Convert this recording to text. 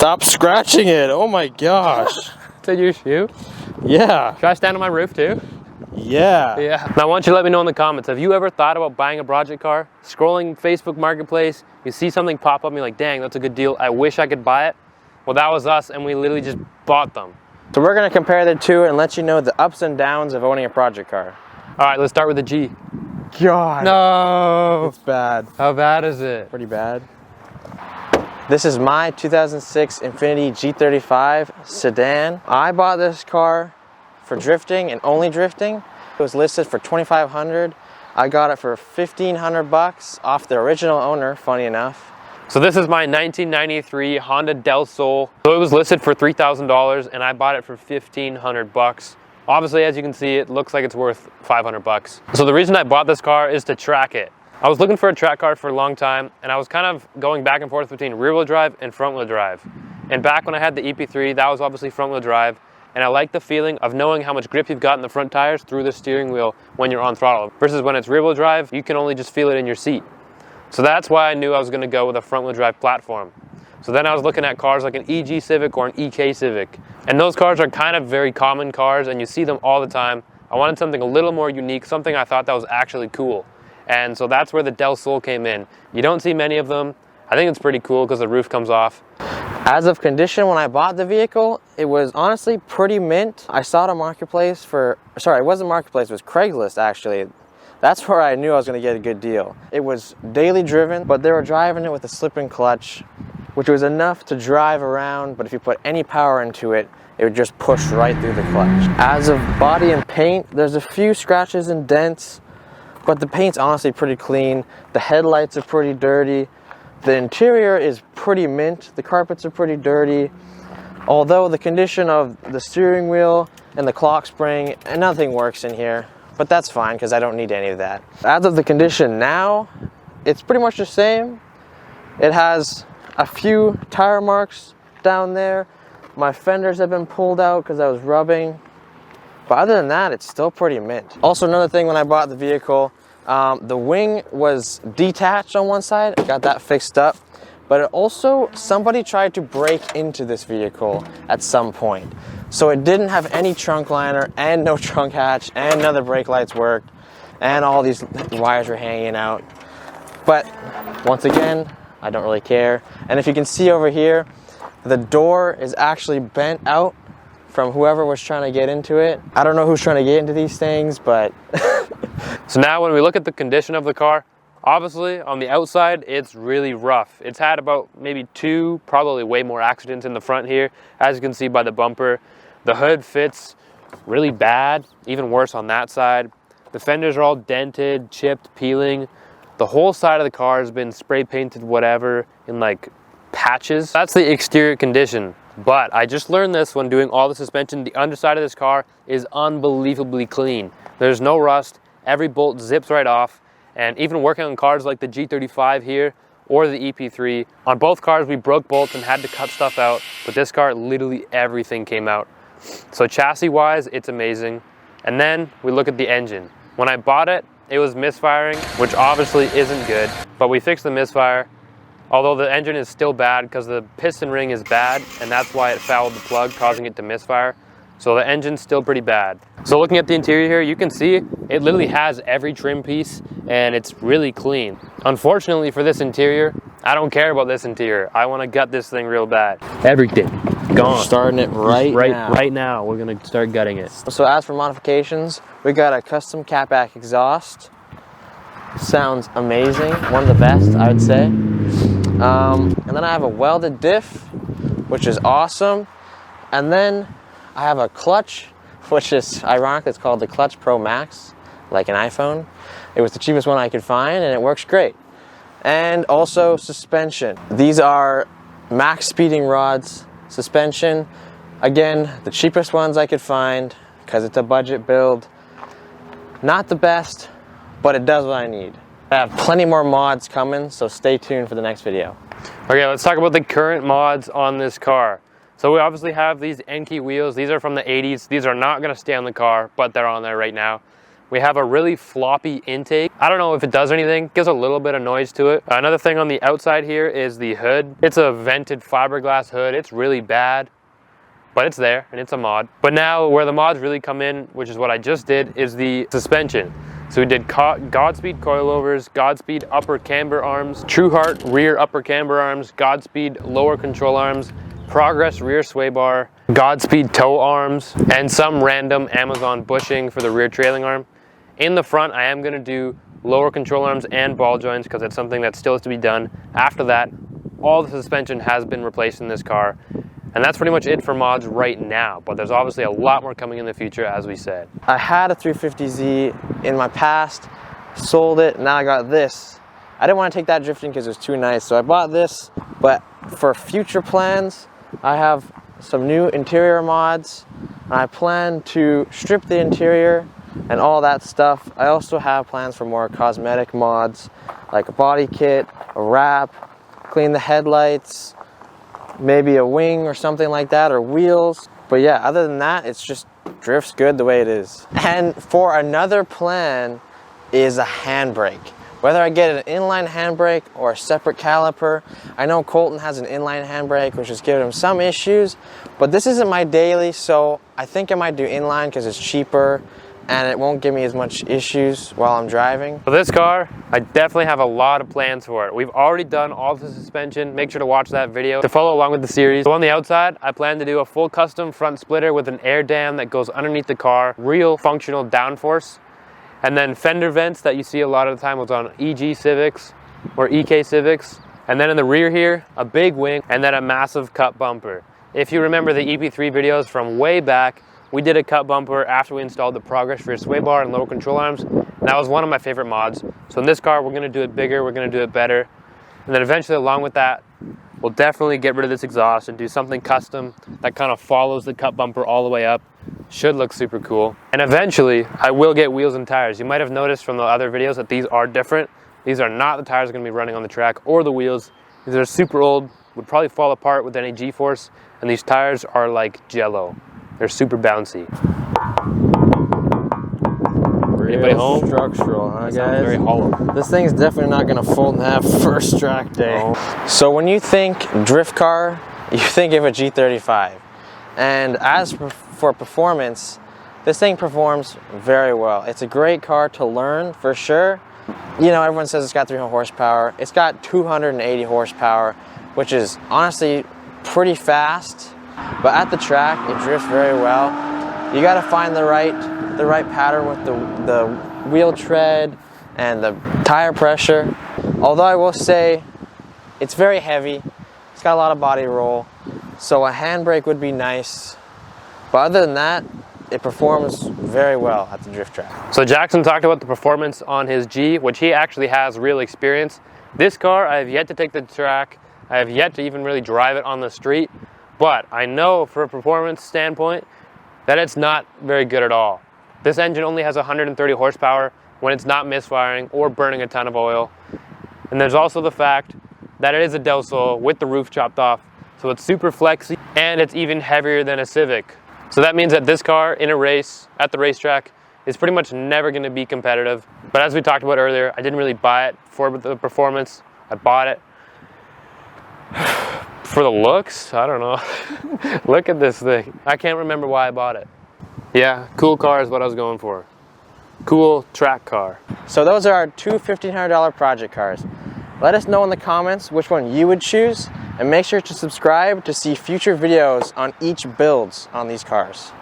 Stop scratching it. Oh my gosh. Is that your shoe? Yeah. Should I stand on my roof too? Yeah. Yeah. Now, I want you to let me know in the comments, have you ever thought about buying a project car? Scrolling Facebook Marketplace, you see something pop up and you're like, dang, that's a good deal. I wish I could buy it. Well, that was us, and we literally just bought them. So we're going to compare the two and let you know the ups and downs of owning a project car. All right, let's start with the G. God. No. It's bad. How bad is it? Pretty bad. This is my 2006 Infiniti G35 sedan. I bought this car for drifting and only drifting. It was listed for $2,500. I got it for $1,500 off the original owner, funny enough. So this is my 1993 Honda Del Sol. So it was listed for $3,000 and I bought it for $1,500. Obviously, as you can see, it looks like it's worth $500. So the reason I bought this car is to track it. I was looking for a track car for a long time, and I was kind of going back and forth between rear-wheel drive and front-wheel drive. And back when I had the EP3, that was obviously front-wheel drive, and I like the feeling of knowing how much grip you've got in the front tires through the steering wheel when you're on throttle. Versus when it's rear-wheel drive, you can only just feel it in your seat. So that's why I knew I was going to go with a front-wheel drive platform. So then I was looking at cars like an EG Civic or an EK Civic. And those cars are kind of very common cars, and you see them all the time. I wanted something a little more unique, something I thought that was actually cool. And so that's where the Del Sol came in. You don't see many of them. I think it's pretty cool because the roof comes off. As of condition, when I bought the vehicle, it was honestly pretty mint. I saw it on Marketplace for, sorry, it wasn't Marketplace, it was Craigslist actually. That's where I knew I was gonna get a good deal. It was daily driven, but they were driving it with a slip-in clutch, which was enough to drive around, but if you put any power into it, it would just push right through the clutch. As of body and paint, there's a few scratches and dents, but the paint's honestly pretty clean. The headlights are pretty dirty. The interior is pretty mint. The carpets are pretty dirty. Although the condition of the steering wheel and the clock spring, and nothing works in here, but that's fine because I don't need any of that. As of the condition now, it's pretty much the same. It has a few tire marks down there. My fenders have been pulled out because I was rubbing. But other than that, it's still pretty mint. Also, another thing when I bought the vehicle, the wing was detached on one side. I got that fixed up. But also, somebody tried to break into this vehicle at some point. So it didn't have any trunk liner and no trunk hatch, and none of the brake lights worked, and all these wires were hanging out. But once again, I don't really care. And if you can see over here, the door is actually bent out from whoever was trying to get into it. I don't know who's trying to get into these things, but... So now when we look at the condition of the car, obviously on the outside, it's really rough. It's had about maybe 2, probably way more accidents in the front here, as you can see by the bumper. The hood fits really bad, even worse on that side. The fenders are all dented, chipped, peeling. The whole side of the car has been spray painted whatever in like patches. That's the exterior condition. But I just learned this when doing all the suspension. The underside of this car is unbelievably clean. There's no rust. Every bolt zips right off. And even working on cars like the G35 here or the EP3, on both cars we broke bolts and had to cut stuff out. But this car, literally everything came out. So chassis wise, it's amazing. And then we look at the engine. When I bought it, it was misfiring, which obviously isn't good. But we fixed the misfire. Although the engine is still bad because the piston ring is bad, and that's why it fouled the plug, causing it to misfire. So the engine's still pretty bad. So looking at the interior here, you can see it literally has every trim piece, and it's really clean. Unfortunately for this interior, I don't care about this interior. I want to gut this thing real bad. Everything gone. We're starting it right now. Right now, we're gonna start gutting it. So as for modifications, we got a custom catback exhaust. Sounds amazing. One of the best, I would say. And then I have a welded diff, which is awesome. And then I have a clutch, which is ironic. It's called the Clutch Pro Max, like an iPhone. It was the cheapest one I could find, and it works great. And also suspension. These are max speeding rods suspension. Again, the cheapest ones I could find because it's a budget build. Not the best, but it does what I need. I have plenty more mods coming, so stay tuned for the next video. Okay, let's talk about the current mods on this car. So we obviously have these Enkei wheels. These are from the 80s. These are not gonna stay on the car, but they're on there right now. we have a really floppy intake. I don't know if it does anything, gives a little bit of noise to it. Another thing on the outside here is the hood. It's a vented fiberglass hood. It's really bad, but it's there and it's a mod. But now where the mods really come in, which is what I just did, is the suspension. So we did Godspeed coilovers, Godspeed upper camber arms, Trueheart rear upper camber arms, Godspeed lower control arms, Progress rear sway bar, Godspeed toe arms, and some random Amazon bushing for the rear trailing arm. In the front, I am going to do lower control arms and ball joints because it's something that still has to be done. After that, all the suspension has been replaced in this car. And that's pretty much it for mods right now, but there's obviously a lot more coming in the future, as we said. I had a 350Z in my past, sold it, now I got this. I didn't want to take that drifting because it was too nice, so I bought this. But for future plans, I have some new interior mods, and I plan to strip the interior and all that stuff. I also have plans for more cosmetic mods, like a body kit, a wrap, clean the headlights, maybe a wing or something like that, or wheels. But yeah, other than that, it's just drifts good the way it is. And for another plan is a handbrake. Whether I get an inline handbrake or a separate caliper. I know Colton has an inline handbrake, which is giving him some issues, but this isn't my daily, so I think I might do inline because it's cheaper and it won't give me as much issues while I'm driving. For this car, I definitely have a lot of plans for it. We've already done all the suspension. Make sure to watch that video to follow along with the series. So on the outside, I plan to do a full custom front splitter with an air dam that goes underneath the car, real functional downforce. And then fender vents that you see a lot of the time was on EG Civics or EK Civics. And then in the rear here, a big wing and then a massive cut bumper. If you remember the EP3 videos from way back, we did a cut bumper after we installed the Progress rear sway bar and lower control arms. And that was one of my favorite mods. So in this car, we're gonna do it bigger, we're gonna do it better. And then eventually along with that, we'll definitely get rid of this exhaust and do something custom that kind of follows the cut bumper all the way up. Should look super cool. And eventually, I will get wheels and tires. You might have noticed from the other videos that these are different. These are not the tires that are gonna be running on the track or the wheels. These are super old, would probably fall apart with any G-force. And these tires are like Jello. They're super bouncy. Anybody home? Structural, huh, That guys? sounds very hollow. This thing's definitely not gonna fold in half first track day. No. So when you think drift car, you think of a G35. And as for performance, this thing performs very well. It's a great car to learn for sure. You know, everyone says it's got 300 horsepower. It's got 280 horsepower, which is honestly pretty fast. But at the track, it drifts very well. You got to find the right pattern with the wheel tread and the tire pressure. Although I will say, it's very heavy. It's got a lot of body roll, so a handbrake would be nice. But other than that, it performs very well at the drift track. So Jackson talked about the performance on his G, which he actually has real experience. This car, I have yet to take the track. I have yet to even really drive it on the street. But I know for a performance standpoint that it's not very good at all. This engine only has 130 horsepower when it's not misfiring or burning a ton of oil. And there's also the fact that it is a Del Sol with the roof chopped off. So it's super flexy and it's even heavier than a Civic. So that means that this car in a race at the racetrack is pretty much never going to be competitive. But as we talked about earlier, I didn't really buy it for the performance. I bought it for the looks. I don't know. Look at this thing. I can't remember why I bought it. Yeah, cool car is what I was going for. Cool track car. So those are our two $1,500 project cars. Let us know in the comments which one you would choose, and make sure to subscribe to see future videos on each builds on these cars.